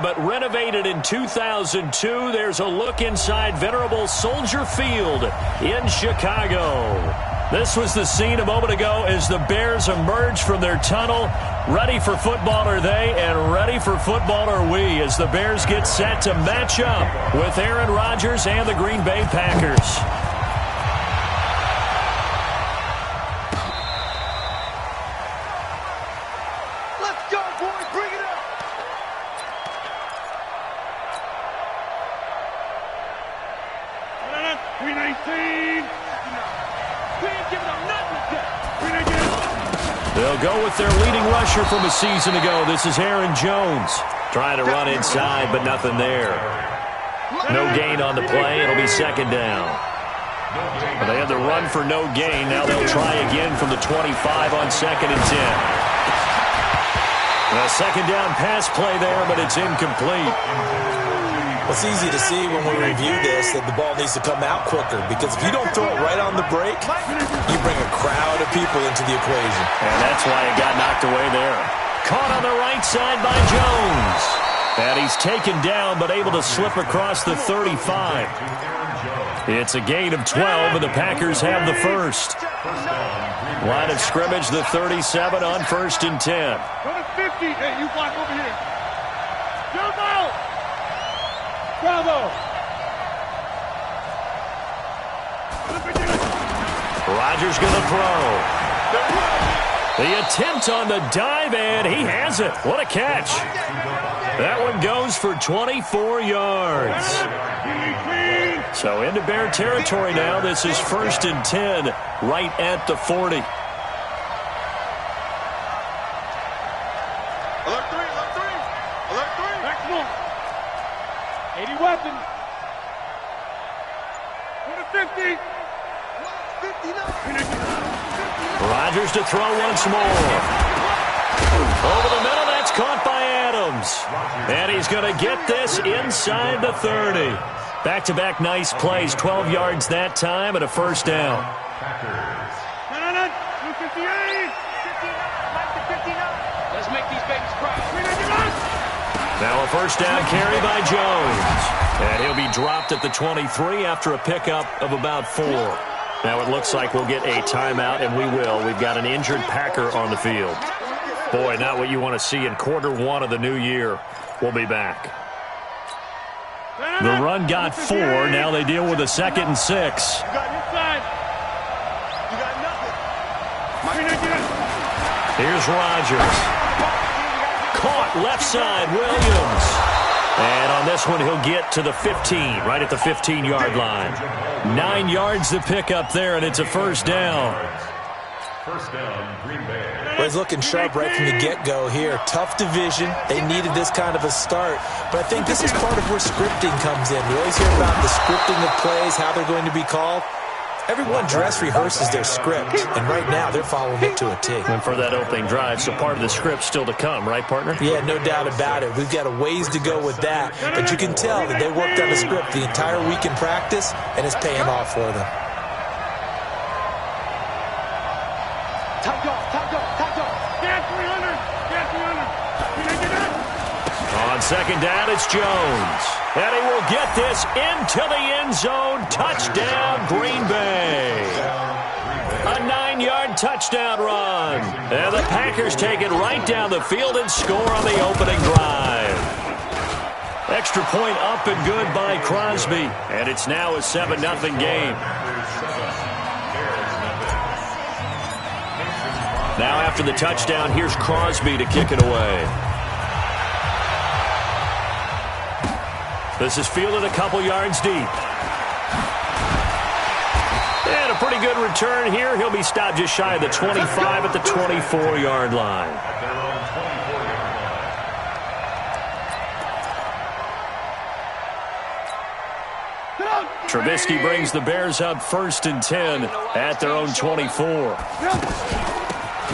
but renovated in 2002. There's a look inside venerable Soldier Field in Chicago. This was the scene a moment ago as the Bears emerged from their tunnel. Ready for football are they, and ready for football are we, as the Bears get set to match up with Aaron Rodgers and the Green Bay Packers. Let's go, boys. Bring it up. They'll go with their leading rusher from a season ago. This is Aaron Jones. Trying to run inside, but nothing there. No gain on the play. It'll be second down. Well, they had the run for no gain. Now they'll try again from the 25 on 2nd and 10. A second down pass play there, but it's incomplete. It's easy to see when we review this that the ball needs to come out quicker, because if you don't throw it right on the break, you bring a crowd of people into the equation. And that's why it got knocked away there. Caught on the right side by Jones. And he's taken down but able to slip across the 35. It's a gain of 12, and the Packers have the first. Line of scrimmage, the 37 on 1st and 10. Go to 50. Hey, you block over here. Jump out. Bravo. Rodgers going to throw. The attempt on the dive, and he has it. What a catch. That one goes for 24 yards. So into Bear territory now. This is 1st and 10, right at the 40. Alert 3, alert 3. Alert 3. Maximum. 80 weapons. Go to 50. 59. Rodgers to throw once more. Over the middle, that's caught by Adams. And he's going to get this inside the 30. Back-to-back nice plays, 12 yards that time and a first down. 258. 59. Let's make these babies cry. Now a first down carry by Jones. And he'll be dropped at the 23 after a pickup of about 4. Now it looks like we'll get a timeout, and we will. We've got an injured Packer on the field. Boy, not what you want to see in Q1 of the new year. We'll be back. The run got 4. Now they deal with a 2nd and 6. You got inside. You got nothing. Here's Rodgers. Caught left side, Williams. And on this one, he'll get to the 15, right at the 15-yard line. 9 yards to pick up there, and it's a first down. First down, Green Bay. Well, he's looking sharp right from the get-go here. Tough division. They needed this kind of a start. But I think this is part of where scripting comes in. We always hear about the scripting of plays, how they're going to be called. Everyone dress rehearses their script, and right now they're following it to a T. And for that opening drive, so part of the script still to come, right, partner? Yeah, no doubt about it. We've got a ways to go with that, but you can tell that they worked on the script the entire week in practice, and it's paying off for them. Top dog. Gas 300. Gas 300. On second down, it's Jones. And he will get this into the end zone. Touchdown, Green Bay. A 9-yard touchdown run. And the Packers take it right down the field and score on the opening drive. Extra point up and good by Crosby. And it's now a 7-0 game. Now after the touchdown, here's Crosby to kick it away. This is fielded a couple yards deep. And a pretty good return here. He'll be stopped just shy of the 25 at the 24-yard line. Trubisky brings the Bears up 1st and 10 at their own 24.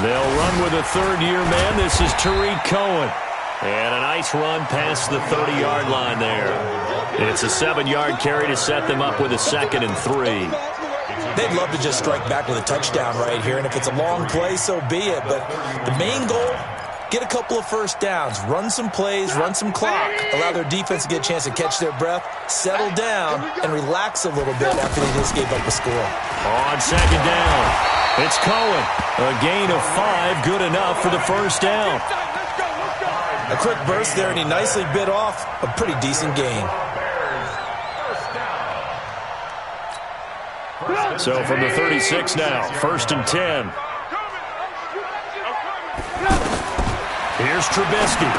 They'll run with a third-year man. This is Tariq Cohen. And a nice run past the 30-yard line there. It's a 7-yard carry to set them up with a 2nd and 3. They'd love to just strike back with a touchdown right here, and if it's a long play, so be it. But the main goal, get a couple of first downs, run some plays, run some clock, allow their defense to get a chance to catch their breath, settle down, and relax a little bit after they just gave up a score. On second down, it's Cohen. A gain of 5, good enough for the first down. A quick burst there, and he nicely bit off a pretty decent gain. So from the 36 now, 1st and 10. Here's Trubisky.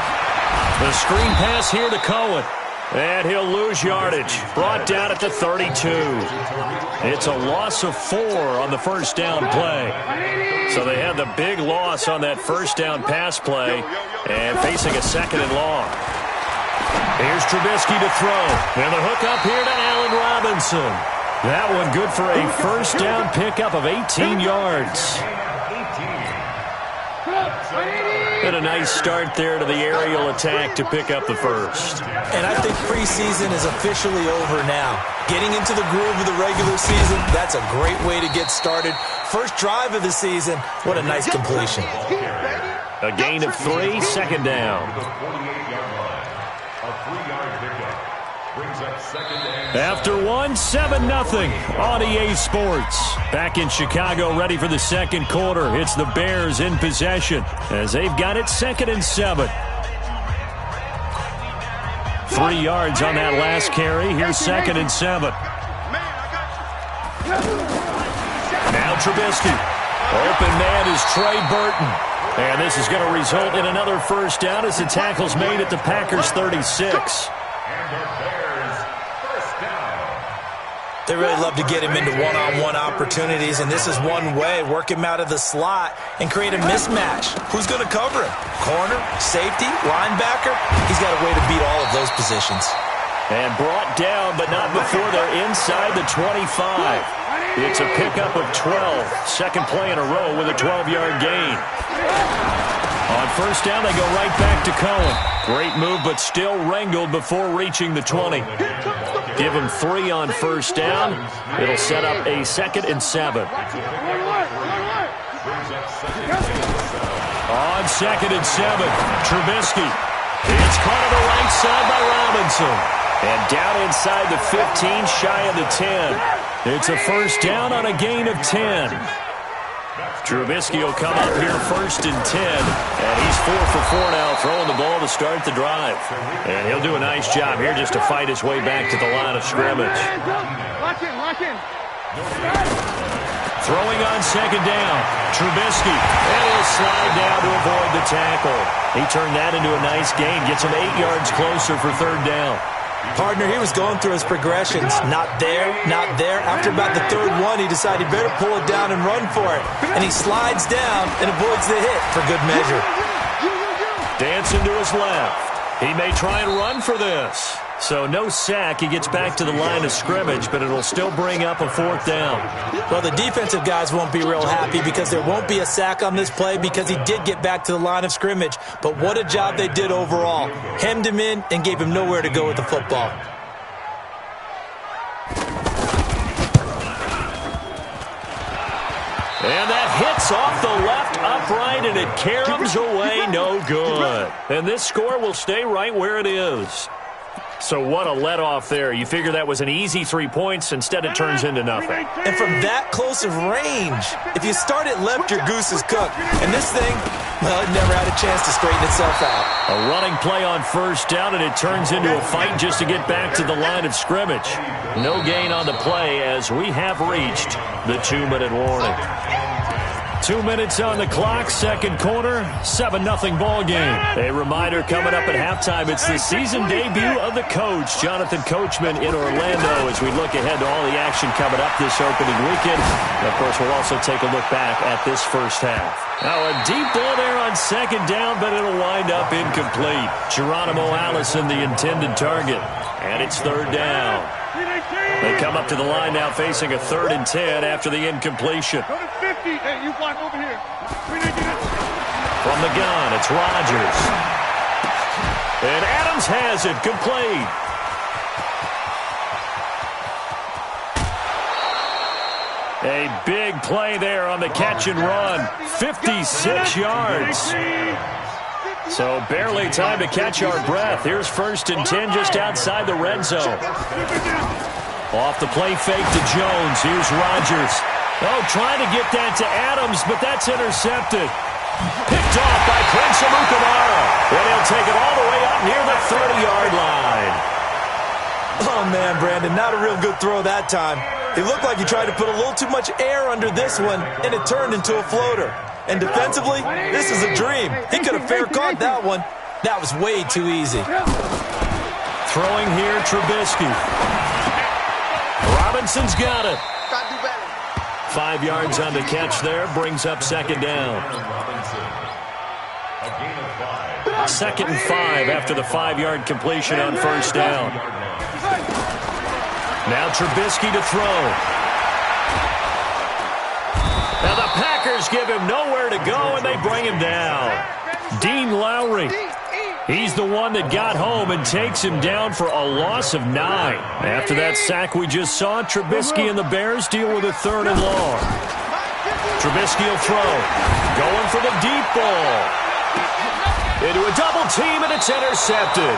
The screen pass here to Cohen. And he'll lose yardage. Brought down at the 32. It's a loss of 4 on the first down play. So they had the big loss on that first down pass play and facing a 2nd and long. Here's Trubisky to throw. And the hook up here to Allen Robinson. That one good for a first down pickup of 18 yards. And a nice start there to the aerial attack to pick up the first. And I think preseason is officially over now. Getting into the groove of the regular season, that's a great way to get started. First drive of the season, what a nice completion. A gain of 3, 2nd down. After 1, 7-0 on EA Sports. Back in Chicago, ready for the second quarter. It's the Bears in possession as they've got it 2nd and 7. 3 yards on that last carry. Here's 2nd and 7. Now Trubisky. Open man is Trey Burton. And this is going to result in another first down as the tackle's made at the Packers' 36. They really love to get him into one-on-one opportunities, and this is one way. Work him out of the slot and create a mismatch. Who's going to cover him? Corner, safety, linebacker? He's got a way to beat all of those positions. And brought down, but not before they're inside the 25. It's a pickup of 12. Second play in a row with a 12-yard gain. On first down, they go right back to Cohen. Great move, but still wrangled before reaching the 20. Give him 3 on first down. It'll set up a 2nd and 7. On 2nd and 7, Trubisky. It's caught on the right side by Robinson. And down inside the 15, shy of the 10. It's a first down on a gain of 10. Trubisky will come up here 1st and 10. And he's 4 for 4 now, throwing the ball to start the drive. And he'll do a nice job here just to fight his way back to the line of scrimmage. Throwing on 2nd down. Trubisky. And he'll slide down to avoid the tackle. He turned that into a nice gain. Gets him 8 yards closer for 3rd down. Partner, he was going through his progressions. Not there, not there. After about the 3rd one, he decided he better pull it down and run for it. And he slides down and avoids the hit for good measure. Dancing to his left. He may try and run for this. So no sack. He gets back to the line of scrimmage, but it'll still bring up a 4th down. Well, the defensive guys won't be real happy because there won't be a sack on this play because he did get back to the line of scrimmage. But what a job they did overall. Hemmed him in and gave him nowhere to go with the football. And that hits off the left upright, and it caroms away, no good. And this score will stay right where it is. So what a let-off there. You figure that was an easy 3 points. Instead, it turns into nothing. And from that close of range, if you start it left, your goose is cooked. And this thing, well, it never had a chance to straighten itself out. A running play on first down, and it turns into a fight just to get back to the line of scrimmage. No gain on the play as we have reached the 2-minute warning. 2 minutes on the clock, second quarter, 7-0 ball game. A reminder coming up at halftime, it's the season debut of the coach, Jonathan Coachman in Orlando, as we look ahead to all the action coming up this opening weekend. And of course, we'll also take a look back at this first half. Now a deep ball there on second down, but it'll wind up incomplete. Geronimo Allison, the intended target, and it's 3rd down. They come up to the line now facing a 3rd and 10 after the incompletion. Go to 50. Hey, you block over here. From the gun, it's Rodgers. And Adams has it, complete. A big play there on the catch and run. 56 yards. So barely time to catch our breath. Here's 1st and 10 just outside the red zone. Off the play fake to Jones. Here's Rodgers. Oh, trying to get that to Adams, but that's intercepted. Picked off by Prince Amukamara. And he'll take it all the way up near the 30-yard line. Oh, man, Brandon, not a real good throw that time. It looked like he tried to put a little too much air under this one, and it turned into a floater. And defensively, this is a dream. He could have fair caught that one. That was way too easy. Throwing here, Trubisky. Robinson's got it. 5 yards on the catch there, brings up 2nd down. 2nd and 5 after the 5-yard completion on 1st down. Now Trubisky to throw. Now the Packers give him nowhere to go, and they bring him down. Dean Lowry. He's the one that got home and takes him down for a loss of 9. After that sack we just saw, Trubisky and the Bears deal with a 3rd and long. Trubisky will throw. Going for the deep ball. Into a double team, and it's intercepted.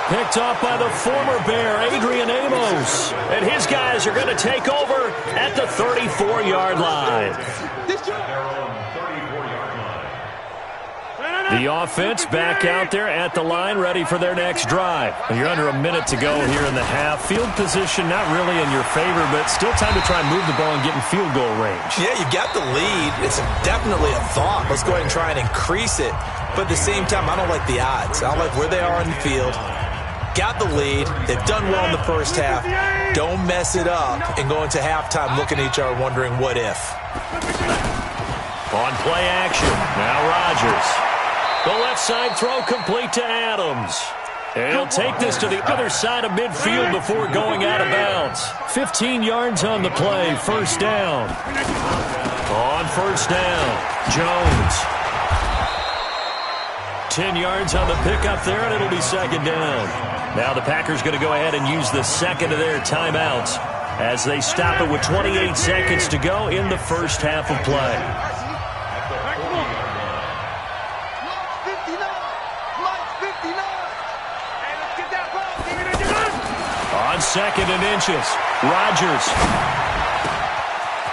Picked off by the former Bear, Adrian Amos. And his guys are going to take over at the 34-yard line. The offense back out there at the line, ready for their next drive. You're under a minute to go here in the half. Field position not really in your favor, but still time to try and move the ball and get in field goal range. Yeah, you got the lead. It's definitely a thought. Let's go ahead and try and increase it. But at the same time, I don't like the odds. I don't like where they are in the field. Got the lead. They've done well in the first half. Don't mess it up and go into halftime looking at each other wondering what if. On play action, now Rodgers. The left side throw complete to Adams. And he'll take this to the other side of midfield before going out of bounds. 15 yards on the play, 1st down. On 1st down, Jones. 10 yards on the pickup there, and it'll be 2nd down. Now the Packers going to go ahead and use the 2nd of their timeouts as they stop it with 28 seconds to go in the first half of play. On 2nd and inches, Rodgers.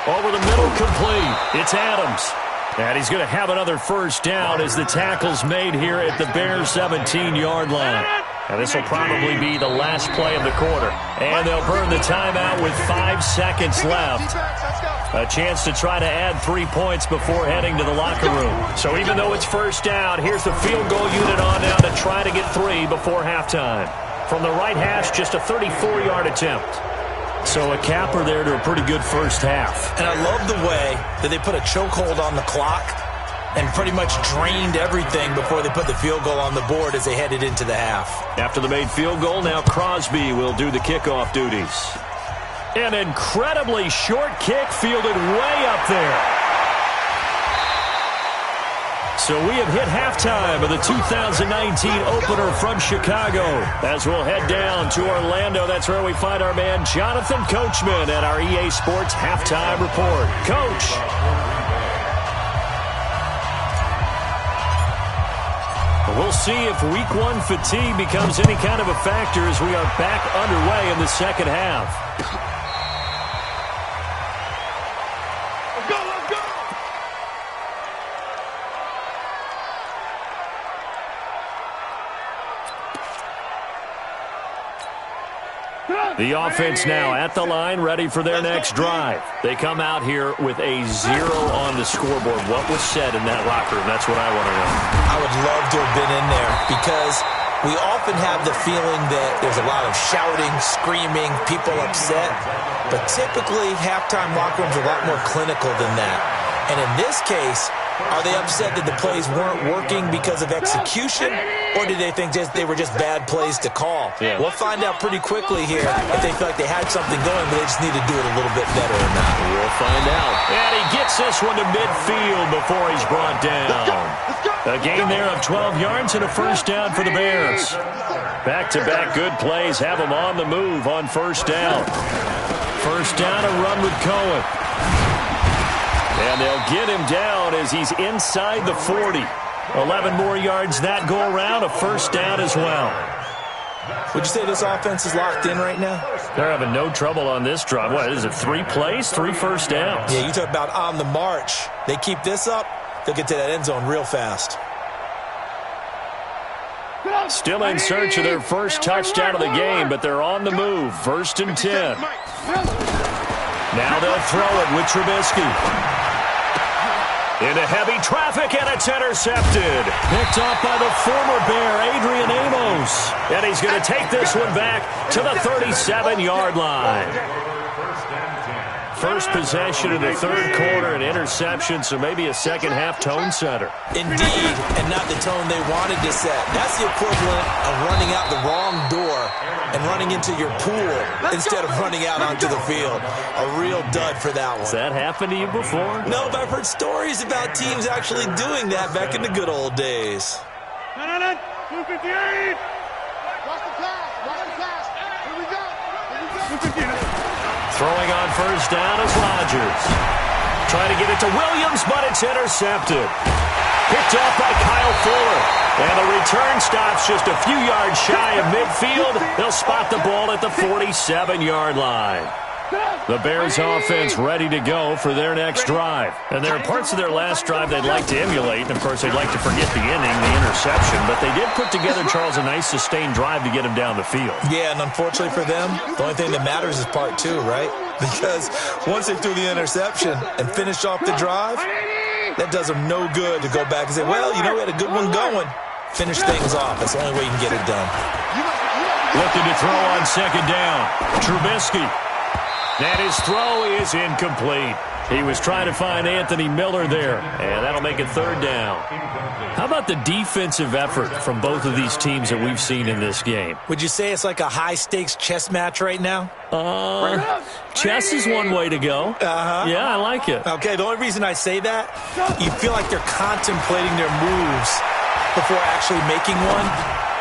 Over the middle, complete. It's Adams. And he's going to have another 1st down as the tackle's made here at the Bears' 17-yard line. Now this will probably be the last play of the quarter. And they'll burn the timeout with 5 seconds left. A chance to try to add 3 points before heading to the locker room. So even though it's 1st down, here's the field goal unit on now to try to get 3 before halftime. From the right hash, just a 34-yard attempt. So a capper there to a pretty good first half. And I love the way that they put a chokehold on the clock and pretty much drained everything before they put the field goal on the board as they headed into the half. After the made field goal, now Crosby will do the kickoff duties. An incredibly short kick fielded way up there. So we have hit halftime of the 2019 opener from Chicago. As we'll head down to Orlando, that's where we find our man Jonathan Coachman at our EA Sports Halftime Report. Coach. We'll see if Week 1 fatigue becomes any kind of a factor as we are back underway in the second half. The offense now at the line, ready for their next drive. They come out here with a 0 on the scoreboard. What was said in that locker room? That's what I want to know. I would love to have been in there because we often have the feeling that there's a lot of shouting, screaming, people upset. But typically, halftime locker rooms are a lot more clinical than that. And in this case, are they upset that the plays weren't working because of execution, or did they think they were just bad plays to call? Yeah. We'll find out pretty quickly here if they feel like they had something going, but they just need to do it a little bit better or not. We'll find out. And he gets this one to midfield before he's brought down. A gain there of 12 yards and a first down for the Bears. Back-to-back good plays have them on the move on first down. First down, a run with Cohen. And they'll get him down as he's inside the 40. 11 more yards that go around, a first down as well. Would you say this offense is locked in right now? They're having no trouble on this drive. What is it, 3 plays, 3 first downs? Yeah, you talk about on the march. They keep this up, they'll get to that end zone real fast. Still in search of their first touchdown of the game, but they're on the move. 1st and 10. Now they'll throw it with Trubisky. Into heavy traffic, and it's intercepted. Picked off by the former Bear, Adrian Amos. And he's going to take this one back to the 37-yard line. First possession in the third quarter, an interception, so maybe a second-half tone setter. Indeed, and not the tone they wanted to set. That's the equivalent of running out the wrong door and running into your pool instead of running out onto the field. A real dud for that one. Has that happened to you before? No, but I've heard stories about teams actually doing that back in the good old days. 258. Watch the pass. Here we go. 258. Throwing on first down is Rodgers. Trying to get it to Williams, but it's intercepted. Picked off by Kyle Fuller. And the return stops just a few yards shy of midfield. They'll spot the ball at the 47-yard line. The Bears offense ready to go for their next drive. And there are parts of their last drive they'd like to emulate. And, of course, they'd like to forget the inning, the interception. But they did put together, Charles, a nice sustained drive to get him down the field. Yeah, and unfortunately for them, the only thing that matters is part 2, right? Because once they threw the interception and finished off the drive, that does them no good to go back and say, well, you know, we had a good one going. Finish things off. That's the only way you can get it done. Looking to throw on second down. Trubisky. And his throw is incomplete. He was trying to find Anthony Miller there, and that'll make it third down. How about the defensive effort from both of these teams that we've seen in this game? Would you say it's like a high-stakes chess match right now? Chess is one way to go. Yeah, I like it. Okay, the only reason I say that, you feel like they're contemplating their moves before actually making one,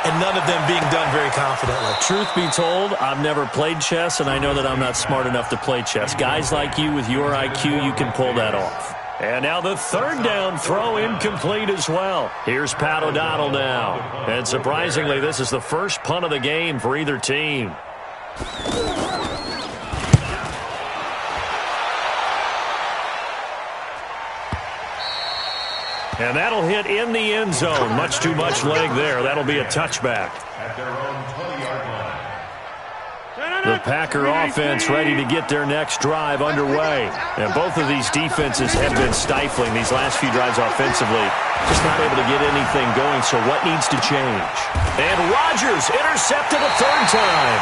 and none of them being done very confidently. Truth be told, I've never played chess, and I know that I'm not smart enough to play chess. Guys like you with your IQ, you can pull that off. And now the third down throw incomplete as well. Here's Pat O'Donnell now. And surprisingly, this is the first punt of the game for either team. And that'll hit in the end zone. Much too much leg there. That'll be a touchback. At their own 20-yard line. The Packer offense ready to get their next drive underway. And both of these defenses have been stifling these last few drives offensively. Just not able to get anything going, so what needs to change? And Rodgers intercepted a third time.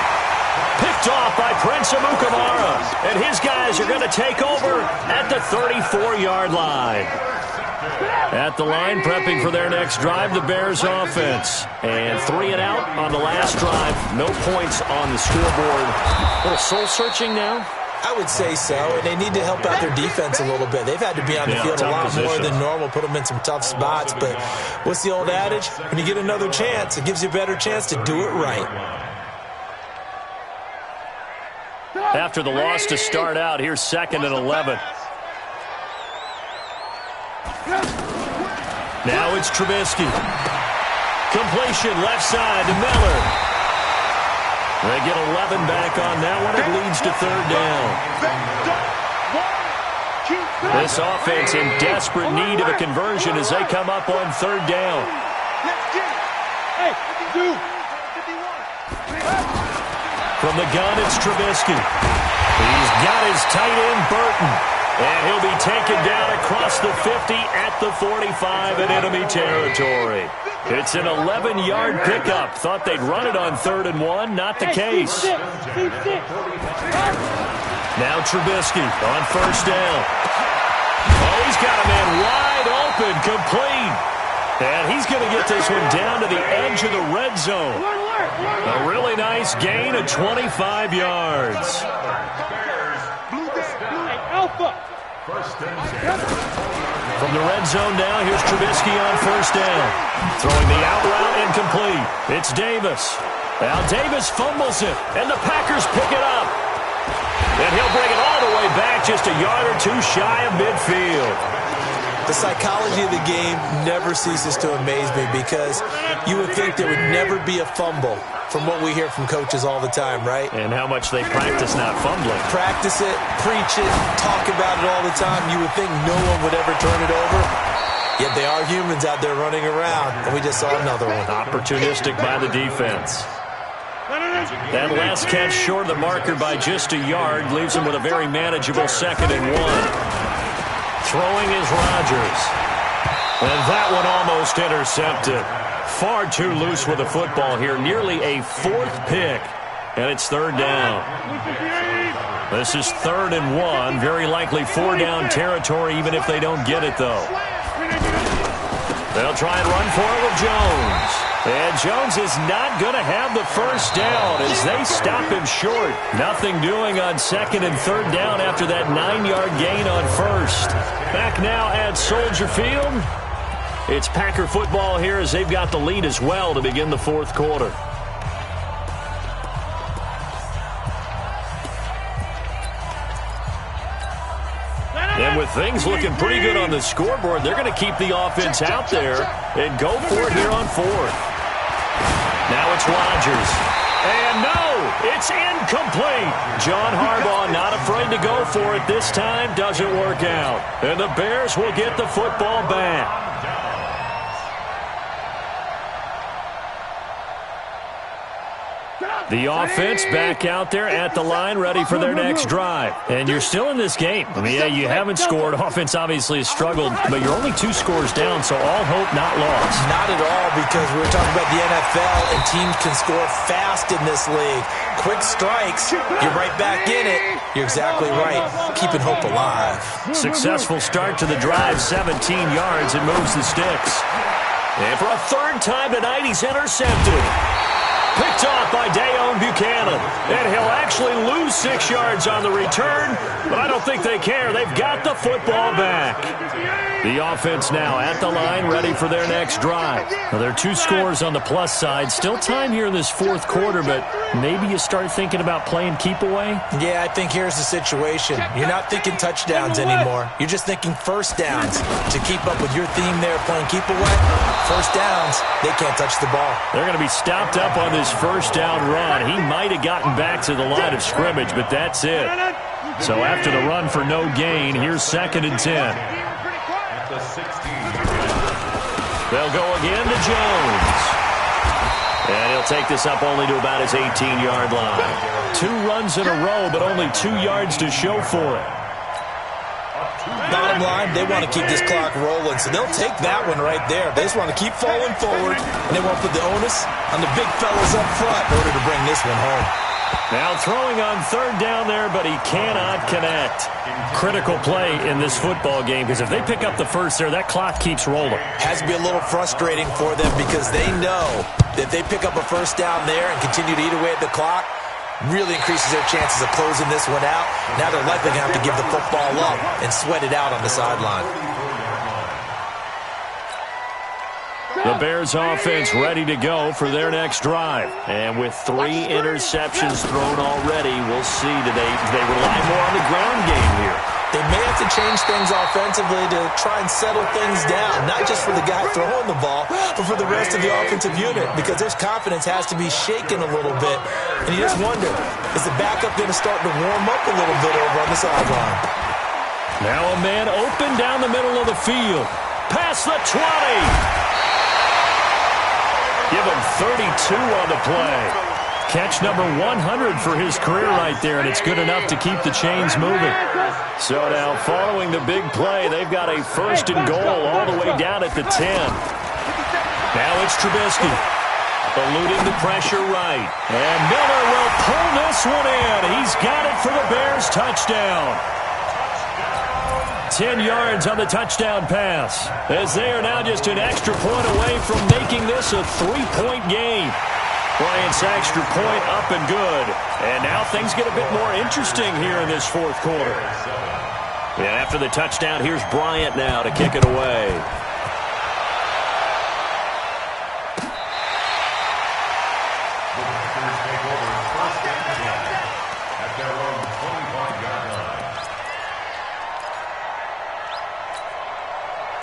Picked off by Prince Amukamara. And his guys are going to take over at the 34-yard line. At the line, prepping for their next drive, the Bears offense. And 3 and out on the last drive. No points on the scoreboard. A little soul-searching now? I would say so, and they need to help out their defense a little bit. They've had to be on the field a lot more than normal, put them in some tough spots. But what's the old adage? When you get another chance, it gives you a better chance to do it right. After the loss to start out, here's 2nd and 11. Now it's Trubisky. Completion left side to Miller. They get 11 back on that one. It leads to third down. This offense in desperate need of a conversion as they come up on third down. From the gun, it's Trubisky. He's got his tight end, Burton. And he'll be taken down across the 50 at the 45 in enemy territory. It's an 11-yard pickup. Thought they'd run it on 3rd and 1. Not the case. Now Trubisky on first down. Oh, he's got a man wide open, complete. And he's going to get this one down to the edge of the red zone. A really nice gain of 25 yards. From the red zone now, here's Trubisky on first down. Throwing the out route incomplete. It's Davis. Now Davis fumbles it, and the Packers pick it up. And he'll bring it all the way back just a yard or two shy of midfield. The psychology of the game never ceases to amaze me because you would think there would never be a fumble from what we hear from coaches all the time, right? And how much they practice not fumbling. Practice it, preach it, talk about it all the time. You would think no one would ever turn it over. Yet they are humans out there running around, and we just saw another one. Opportunistic by the defense. That last catch short of the marker by just a yard leaves him with a very manageable 2nd and 1. Throwing is Rodgers. And that one almost intercepted. Far too loose with the football here. Nearly a 4th pick. And it's 3rd down. This is 3rd and 1. Very likely 4-down territory even if they don't get it, though. They'll try and run for it with Jones. And Jones is not going to have the first down as they stop him short. Nothing doing on 2nd and 3rd down after that 9-yard gain on 1st. Back now at Soldier Field. It's Packer football here as they've got the lead as well to begin the 4th quarter. And with things looking pretty good on the scoreboard, they're going to keep the offense out there and go for it here on 4th. Now it's Rodgers. And no, it's incomplete. John Harbaugh not afraid to go for it this time. Doesn't work out. And the Bears will get the football back. The offense back out there at the line, ready for their next drive. And you're still in this game. I mean, yeah, you haven't scored. Offense obviously has struggled, but you're only 2 scores down, so all hope not lost. Not at all, because we were talking about the NFL, and teams can score fast in this league. Quick strikes, you're right back in it. You're exactly right. Keeping hope alive. Successful start to the drive, 17 yards, and moves the sticks. And for a 3rd time tonight, he's intercepted. Picked off by Dayon Buchanan. And he'll actually lose 6 yards on the return, but I don't think they care. They've got the football back. The offense now at the line, ready for their next drive. Well, there are 2 scores on the plus side. Still time here in this 4th quarter, but maybe you start thinking about playing keep away? Yeah, I think here's the situation. You're not thinking touchdowns anymore. You're just thinking first downs. To keep up with your theme there, playing keep away, first downs, they can't touch the ball. They're going to be stopped up on this first down run. He might have gotten back to the line of scrimmage, but that's it. So after the run for no gain, here's 2nd and 10. They'll go again to Jones. And he'll take this up only to about his 18-yard line. 2 runs in a row, but only 2 yards to show for it. Bottom line, they want to keep this clock rolling, so they'll take that one right there. They just want to keep falling forward, and they want to put the onus on the big fellas up front in order to bring this one home. Now throwing on 3rd down there, but he cannot connect. Critical play in this football game, because if they pick up the first there, that clock keeps rolling. Has to be a little frustrating for them because they know that if they pick up a first down there and continue to eat away at the clock, really increases their chances of closing this one out. Now they're likely going to have to give the football up and sweat it out on the sideline. The Bears offense ready to go for their next drive. And with 3 interceptions thrown already, we'll see today they rely more on the ground game here. They may have to change things offensively to try and settle things down, not just for the guy throwing the ball, but for the rest of the offensive unit, because their confidence has to be shaken a little bit. And you just wonder, is the backup going to start to warm up a little bit over on the sideline? Now a man open down the middle of the field. Past the 20. Give him 32 on the play. Catch number 100 for his career right there, and it's good enough to keep the chains moving. So now following the big play, they've got a 1st and goal all the way down at the 10. Now it's Trubisky. Eluding the pressure right. And Miller will pull this one in. He's got it for the Bears touchdown. 10 yards on the touchdown pass, as they are now just an extra point away from making this a 3-point game. Bryant's extra point up and good. And now things get a bit more interesting here in this 4th quarter. And after the touchdown, here's Bryant now to kick it away.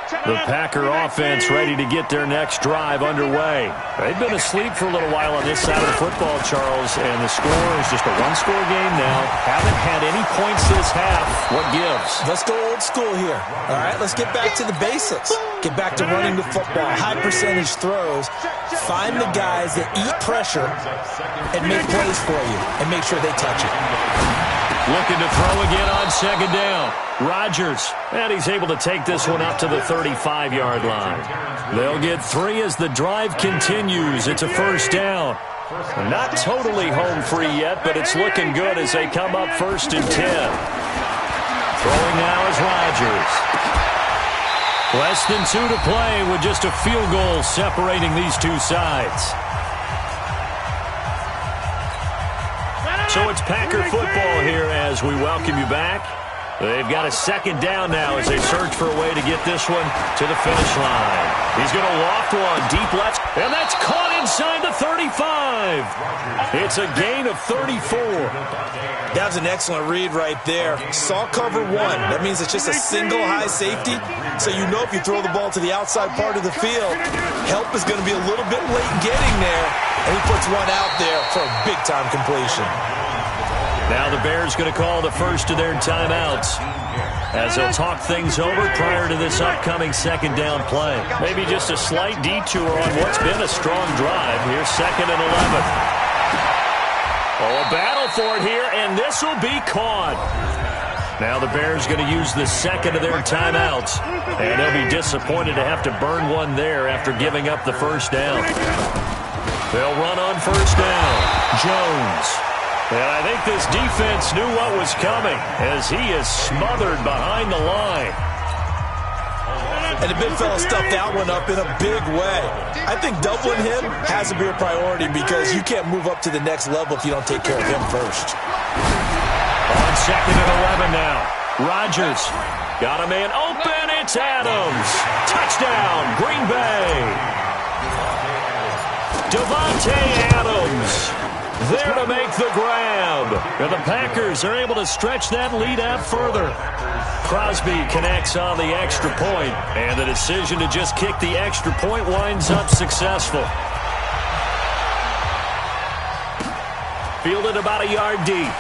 The Packer offense ready to get their next drive underway. They've been asleep for a little while on this side of the football, Charles, and the score is just a one-score game now. Haven't had any points this half. What gives? Let's go old school here. All right, let's get back to the basics. Get back to running the football, high percentage throws. Find the guys that eat pressure and make plays for you and make sure they touch it. Looking to throw again on second down. Rodgers, and he's able to take this one up to the 35-yard line. They'll get 3 as the drive continues. It's a first down. Not totally home free yet, but it's looking good as they come up 1st and 10. Throwing now is Rodgers. Less than 2 to play with just a field goal separating these two sides. So it's Packer football here as we welcome you back. They've got a second down now as they search for a way to get this one to the finish line. He's going to loft one deep left, and that's caught inside the 35. It's a gain of 34. That was an excellent read right there. Saw cover 1. That means it's just a single high safety. So you know if you throw the ball to the outside part of the field, help is going to be a little bit late getting there. And he puts one out there for a big-time completion. Now the Bears going to call the first of their timeouts as they'll talk things over prior to this upcoming second down play. Maybe just a slight detour on what's been a strong drive. Here's 2nd and 11. Oh, a battle for it here, and this will be caught. Now the Bears going to use the second of their timeouts, and they'll be disappointed to have to burn one there after giving up the first down. They'll run on first down. Jones. And I think this defense knew what was coming as he is smothered behind the line. And the big fella stuffed that one up in a big way. I think doubling him has to be a priority because you can't move up to the next level if you don't take care of him first. On 2nd and 11 now. Rodgers got a man open. It's Adams. Touchdown, Green Bay. Devontae Adams there to make the grab. And the Packers are able to stretch that lead out further. Crosby connects on the extra point, and the decision to just kick the extra point winds up successful. Fielded about a yard deep.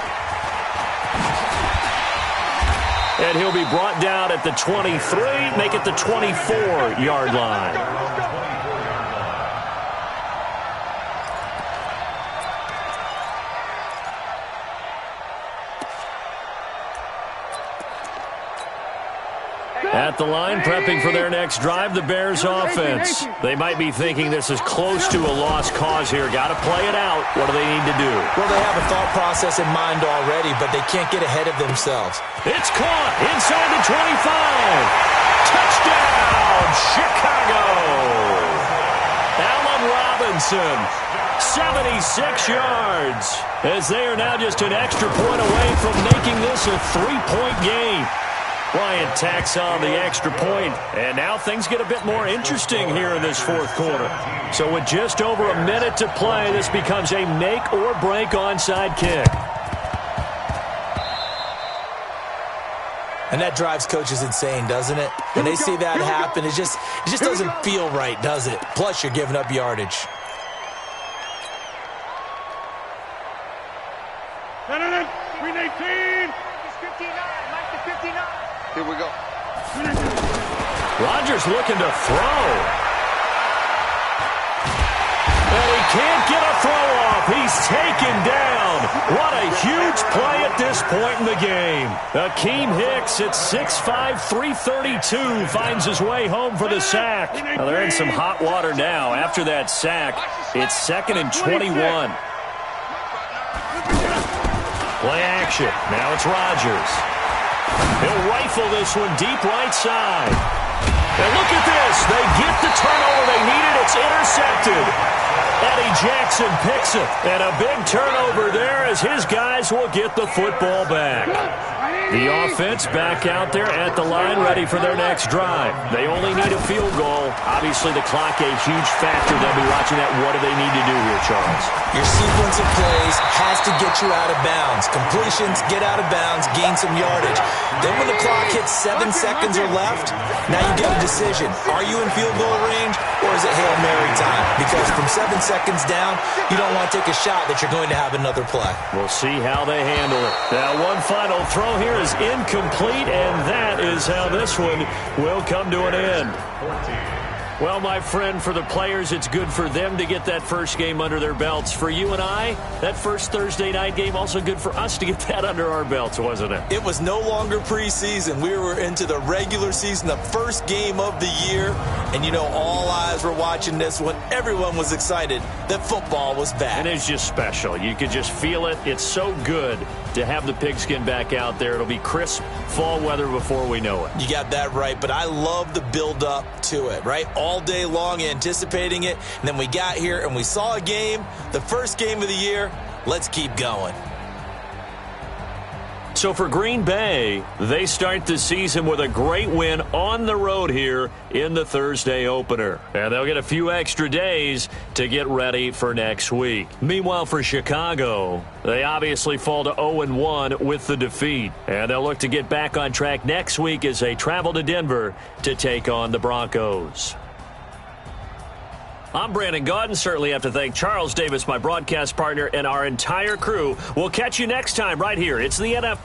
And he'll be brought down at the 23, make it the 24-yard line. At the line, prepping for their next drive, the Bears offense. They might be thinking this is close to a lost cause here. Got to play it out. What do they need to do? Well, they have a thought process in mind already, but they can't get ahead of themselves. It's caught inside the 25. Touchdown, Chicago. Allen Robinson, 76 yards, as they are now just an extra point away from making this a 3-point game. Bryant tacks on the extra point, and now things get a bit more interesting here in this fourth quarter. So with just over a minute to play, this becomes a make-or-break onside kick. And that drives coaches insane, doesn't it? When they see that happen, it just doesn't feel right, does it? Plus, you're giving up yardage. Green 18. Here we go. Rodgers looking to throw. And he can't get a throw off. He's taken down. What a huge play at this point in the game. Akeem Hicks at 6'5", 332 finds his way home for the sack. Now they're in some hot water now. After that sack, it's 2nd and 21. Play action. Now it's Rodgers. He'll rifle this one deep right side. And look at this. They get the turnover they needed. It's intercepted. Eddie Jackson picks it. And a big turnover there as his guys will get the football back. The offense back out there at the line ready for their next drive. They only need a field goal. Obviously, the clock a huge factor. They'll be watching that. What do they need to do here, Charles? Your sequence of plays has has to get you out of bounds. Completions, get out of bounds, gain some yardage. Then when the clock hits 7 seconds or left, now you get a decision. Are you in field goal range or is it Hail Mary time? Because from 7 seconds down, you don't want to take a shot that you're going to have another play. We'll see how they handle it. Now, one final throw here is incomplete, and that is how this one will come to an end. Well, my friend, for the players, it's good for them to get that first game under their belts. For you and I, that first Thursday night game, also good for us to get that under our belts, wasn't it? It was no longer preseason. We were into the regular season, the first game of the year. And, you know, all eyes were watching this one. Everyone was excited that football was back. And it's just special. You could just feel it. It's so good to have the pigskin back out there. It'll be crisp fall weather before we know it. You got that right, but I love the build-up to it, right? All day long anticipating it, and then we got here and we saw a game, the first game of the year. Let's keep going. So for Green Bay, they start the season with a great win on the road here in the Thursday opener. And they'll get a few extra days to get ready for next week. Meanwhile, for Chicago, they obviously fall to 0-1 with the defeat. And they'll look to get back on track next week as they travel to Denver to take on the Broncos. I'm Brandon Gaudin. Certainly have to thank Charles Davis, my broadcast partner, and our entire crew. We'll catch you next time right here. It's the NFL.